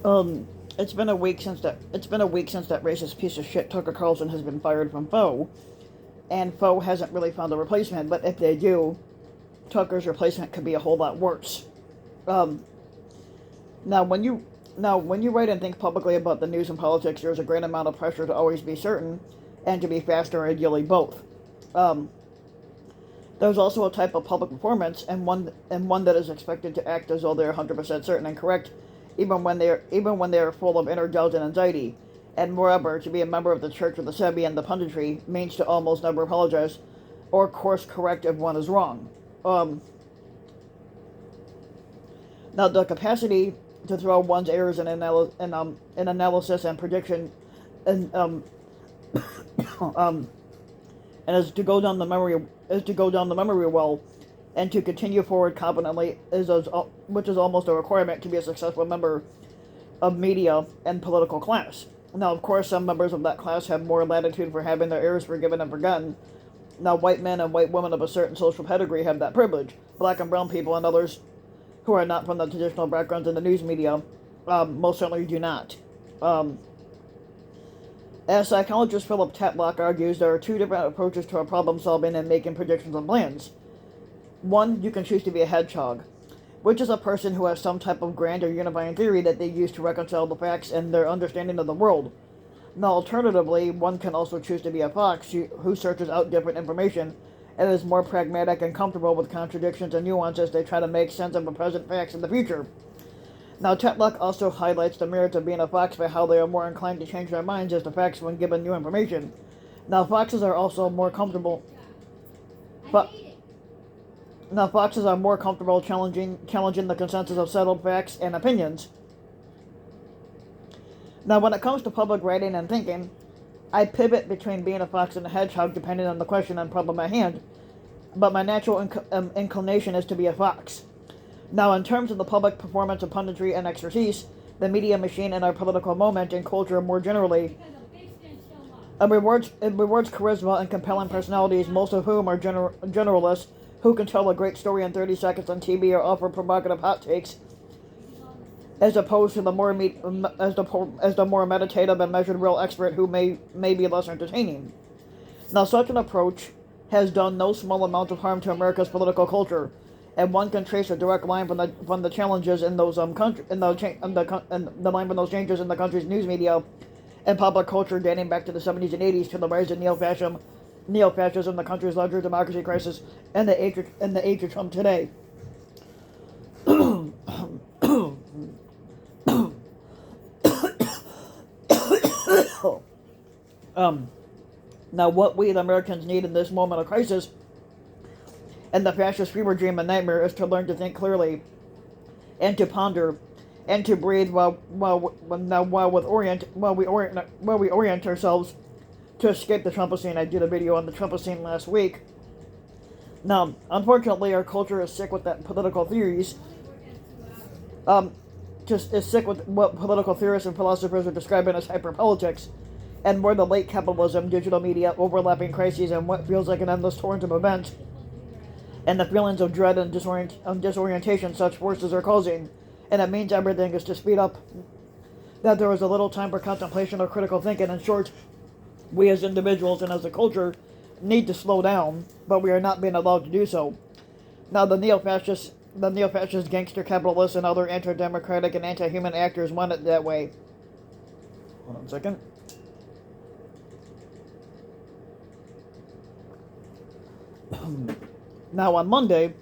Um, it's been a week since that racist piece of shit Tucker Carlson has been fired from Foe, and Foe hasn't really found a replacement. But if they do, Tucker's replacement could be a whole lot worse. Um, now when you write and think publicly about the news and politics, there's a great amount of pressure to always be certain, and to be fast or ideally both. Um, there's also a type of public performance, and one that is expected to act as though they're 100% certain and correct, even when they are full of inner doubt and anxiety. And moreover, to be a member of the Church of the Sebi and the punditry means to almost never apologize or course correct if one is wrong. Um, Now, the capacity to throw one's errors in analysis and prediction, and um, and is to go down the memory well, and to continue forward competently which is almost a requirement to be a successful member of media and political class. Now, of course, some members of that class have more latitude for having their errors forgiven and forgotten. Now, white men and white women of a certain social pedigree have that privilege. Black and brown people and others who are not from the traditional backgrounds in the news media most certainly do not. Um, as psychologist Philip Tetlock argues, there are two different approaches to problem solving and making predictions and plans. One, you can choose to be a hedgehog, which is a person who has some type of grand or unifying theory that they use to reconcile the facts and their understanding of the world. Now, alternatively, one can also choose to be a fox who searches out different information and is more pragmatic and comfortable with contradictions and nuances. They try to make sense of the present facts in the future. Now, Tetlock also highlights the merits of being a fox by how they are more inclined to change their minds as to facts when given new information. Now, foxes are also more comfortable. But now, foxes are more comfortable challenging the consensus of settled facts and opinions. Now, when it comes to public writing and thinking, I pivot between being a fox and a hedgehog depending on the question and problem at hand, but my natural inclination is to be a fox. Now, in terms of the public performance of punditry and expertise, the media machine and our political moment and culture more generally, it rewards charisma and compelling personalities, most of whom are generalists who can tell a great story in 30 seconds on TV or offer provocative hot takes, as opposed to the more meditative and measured real expert who may be less entertaining. Now, such an approach has done no small amount of harm to America's political culture, and one can trace a direct line from the challenges in those the line from those changes in the country's news media and public culture dating back to the 70s and 80s to the rise of neo-fascism, the country's larger democracy crisis, and the age of Trump today. Now, what we, the Americans, need in this moment of crisis and the fascist fever dream and nightmare is to learn to think clearly and to ponder and to breathe while we orient ourselves to escape the Trumpocene. I did a video on the Trumpocene last week. Now, unfortunately, our culture is sick with that political theories. Just is sick with what political theorists and philosophers are describing as hyperpolitics, and more the late capitalism, digital media, overlapping crises, and what feels like an endless torrent of events, and the feelings of dread and disorientation such forces are causing, and it means everything is to speed up, that there is a little time for contemplation or critical thinking. In short, we as individuals and as a culture need to slow down, but we are not being allowed to do so. Now, the neo-fascist gangster capitalists and other anti-democratic and anti-human actors want it that way. Hold on a second. Now, on Monday,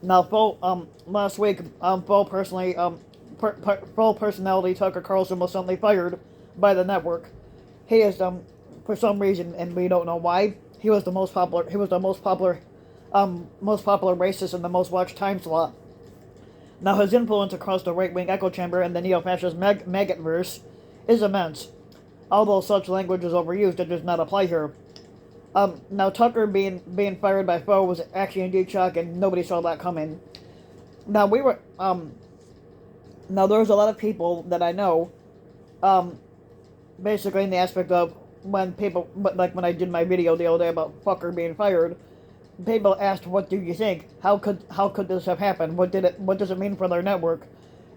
last week, full personality Tucker Carlson was suddenly fired by the network. He is, for some reason, and we don't know why, he was the most popular racist in the most watched time slot. Now, his influence across the right-wing echo chamber and the neo-fascist maggot-verse is immense. Although such language is overused, it does not apply here. Now, Tucker being fired by Foe was actually indeed shocking. Nobody saw that coming. Now, now there's a lot of people that I know, basically in the aspect of when I did my video the other day about fucker being fired, people asked, "What do you think? How could this have happened? What does it mean for their network?"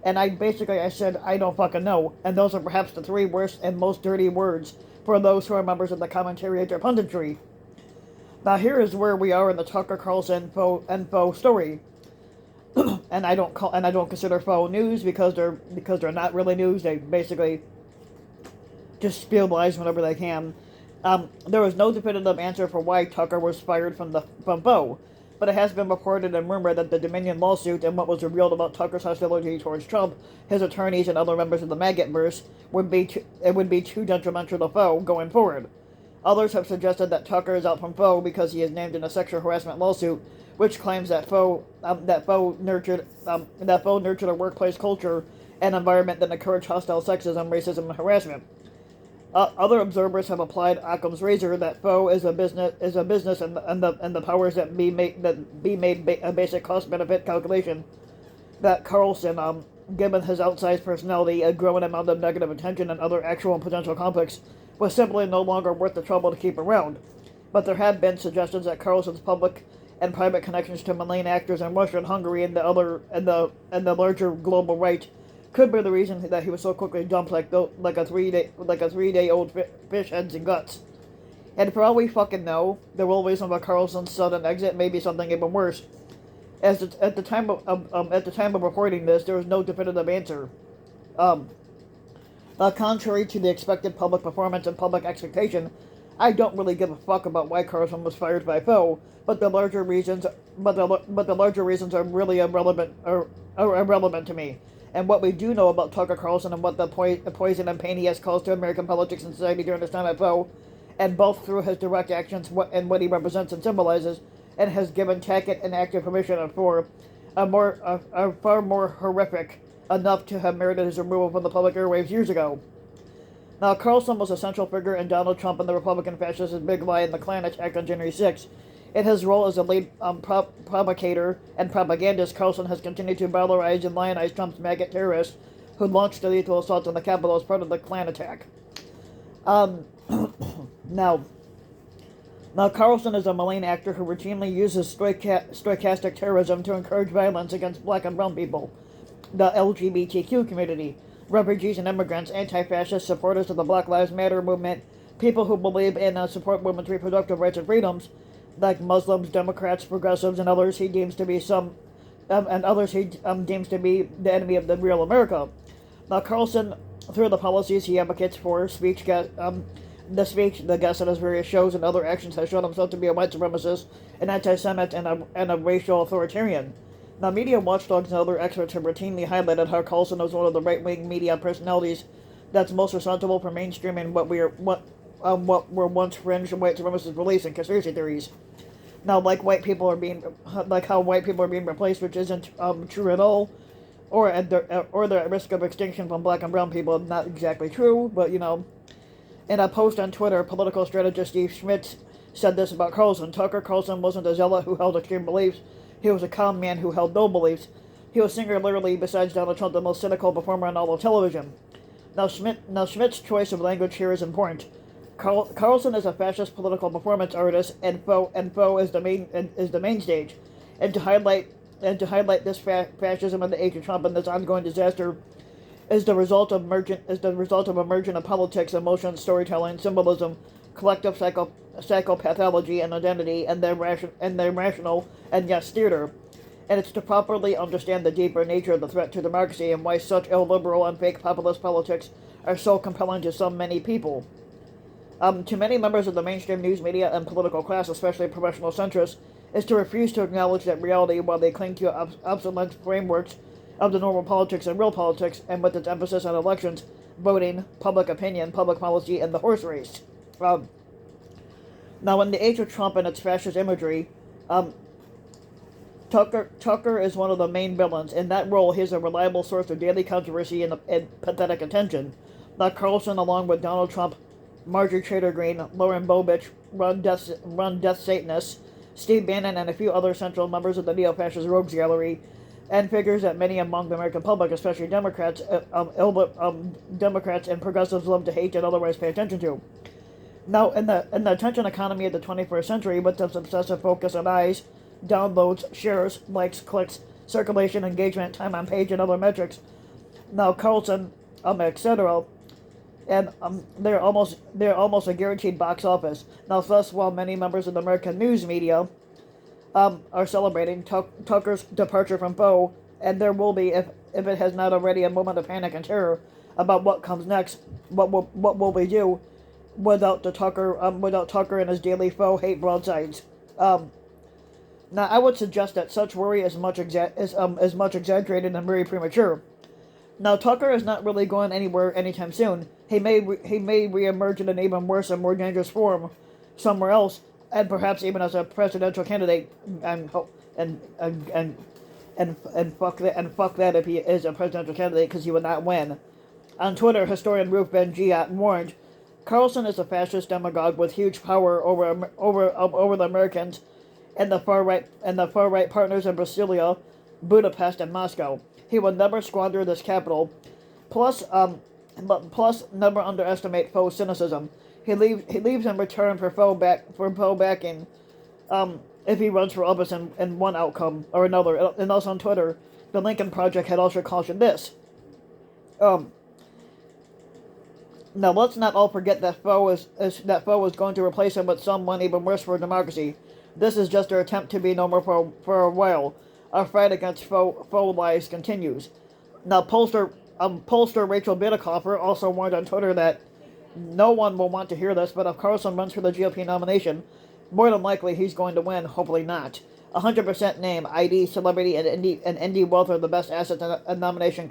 And I said, I don't fucking know. And those are perhaps the three worst and most dirty words for those who are members of the commentary or punditry. Now here is where we are in the Tucker Carlson faux story. And I don't consider faux news because they're not really news. They basically just spill lies whenever they can. There was no definitive answer for why Tucker was fired from faux, but it has been reported and rumored that the Dominion lawsuit and what was revealed about Tucker's hostility towards Trump, his attorneys, and other members of the Maggotverse would be too detrimental to faux going forward. Others have suggested that Tucker is out from faux because he is named in a sexual harassment lawsuit, which claims that faux nurtured a workplace culture and environment that encouraged hostile sexism, racism, and harassment. Other observers have applied Occam's razor that faux is a business, and the powers that be made a basic cost benefit calculation that Carlson, given his outsized personality, a growing amount of negative attention, and other actual and potential conflicts, was simply no longer worth the trouble to keep around. But there have been suggestions that Carlson's public and private connections to malign actors in Russia and Hungary and the larger global right could be the reason that he was so quickly dumped like a 3-day-old fish heads and guts. And for all we fucking know, the real reason for Carlson's sudden exit may be something even worse. At the time of reporting this, there was no definitive answer. Contrary to the expected public performance and public expectation, I don't really give a fuck about why Carlson was fired by faux, but the larger reasons are really irrelevant to me. And what we do know about Tucker Carlson and what the poison and pain he has caused to American politics and society during his time at faux, and both through his direct actions and what he represents and symbolizes, and has given tacit and active permission for are far more horrific, enough to have merited his removal from the public airwaves years ago. Now, Carlson was a central figure in Donald Trump and the Republican fascists' big lie in the Klan attack on January 6th. In his role as a lead provocator and propagandist, Carlson has continued to valorize and lionize Trump's maggot terrorists who launched the lethal assault on the Capitol as part of the Klan attack. Now, Carlson is a malign actor who routinely uses stochastic terrorism to encourage violence against black and brown people, the LGBTQ community, refugees and immigrants, anti-fascist supporters of the Black Lives Matter movement, people who believe in and support women's reproductive rights and freedoms, like Muslims, Democrats, progressives, and others he deems to be deems to be the enemy of the real America. Now, Carlson, through the policies he advocates for, the guests at his various shows and other actions, has shown himself to be a white supremacist, an anti-Semite, and a racial authoritarian. Now, media watchdogs and other experts have routinely highlighted how Carlson was one of the right-wing media personalities that's most responsible for mainstreaming what were once fringe white supremacist beliefs and conspiracy theories. Now, like how white people are being replaced, which isn't true at all, or they're at risk of extinction from black and brown people. Not exactly true, but In a post on Twitter, political strategist Steve Schmidt said this about Carlson. Tucker Carlson wasn't a zealot who held extreme beliefs. He was a calm man who held no beliefs. He was singularly, besides Donald Trump, the most cynical performer on all of television. Now Schmidt's choice of language here is important. Carlson is a fascist political performance artist, and faux is the main stage. And to highlight this fascism in the age of Trump and this ongoing disaster is the result of a merging of politics, emotion, storytelling, symbolism, collective psychopathology and identity, and their rational and yes theater. And it's to properly understand the deeper nature of the threat to democracy and why such illiberal and fake populist politics are so compelling to many people. To many members of the mainstream news media and political class, especially professional centrists, is to refuse to acknowledge that reality while they cling to obsolete frameworks of the normal politics and real politics, and with its emphasis on elections, voting, public opinion, public policy, and the horse race. Now, in the age of Trump and its fascist imagery, Tucker is one of the main villains. In that role, he is a reliable source of daily controversy and pathetic attention. Now, Carlson, along with Donald Trump, Marjorie Taylor Greene, Lauren Boebert, Run Death Satanists, Steve Bannon, and a few other central members of the neo-fascist rogues gallery, and figures that many among the American public, especially Democrats and progressives, love to hate and otherwise pay attention to. Now, in the attention economy of the 21st century, with its obsessive focus on eyes, downloads, shares, likes, clicks, circulation, engagement, time on page, and other metrics, now Carlson, etc. And they're almost a guaranteed box office. Now, thus, while many members of the American news media are celebrating Tucker's departure from Poe, and there will be, if it has not already, a moment of panic and terror about what comes next. What will we do without Tucker and his daily faux hate broadsides? Now, I would suggest that such worry is much exaggerated and very premature. Now, Tucker is not really going anywhere anytime soon. He may reemerge in an even worse and more dangerous form somewhere else, and perhaps even as a presidential candidate. And fuck that if he is a presidential candidate, because he would not win. On Twitter, historian Ruth Ben-Ghiat warned, Carlson is a fascist demagogue with huge power over the Americans and the far right partners in Brasilia, Budapest, and Moscow. He will never squander this capital. Plus, never underestimate Foe's cynicism. He leaves in return for Foe backing. If he runs for office in one outcome or another. And also on Twitter, the Lincoln Project had also cautioned this. Now, let's not all forget that Foe is going to replace him with someone even worse for democracy. This is just their attempt to be normal for a while. Our fight against faux lies continues. Now, pollster Rachel Bitecofer also warned on Twitter that no one will want to hear this, but if Carlson runs for the GOP nomination, more than likely he's going to win, hopefully not. 100% name, ID, celebrity, and indie wealth are the best assets a nomination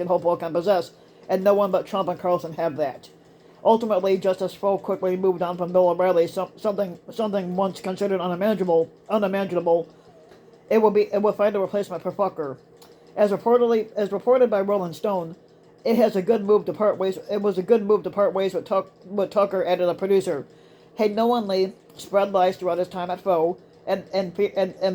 hopeful can possess, and no one but Trump and Carlson have that. Ultimately, just as Foe quickly moved on from Bill O'Reilly, something once considered unimaginable, it will find a replacement for Fucker. As reported by Rolling Stone, it was a good move to part ways with Tucker and a producer. He knowingly spread lies throughout his time at Foe, and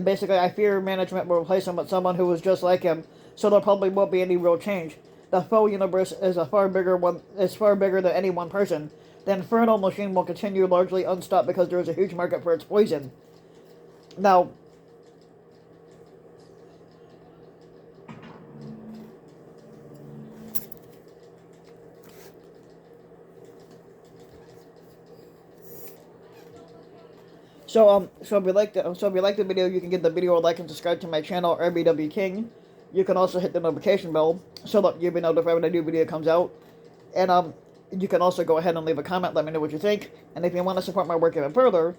basically I fear management will replace him with someone who is just like him, so there probably won't be any real change. The Foe universe is far bigger than any one person. The infernal machine will continue largely unstopped because there is a huge market for its poison. Now, so if you like the video, you can give the video a like and subscribe to my channel, RBW King. You can also hit the notification bell so that you'll be notified when a new video comes out. And you can also go ahead and leave a comment, let me know what you think. And if you want to support my work even further,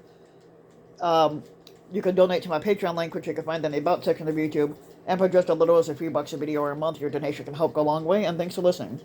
you can donate to my Patreon link, which you can find in the About section of YouTube. And for just a little as a few bucks a video or a month, your donation can help go a long way. And thanks for listening.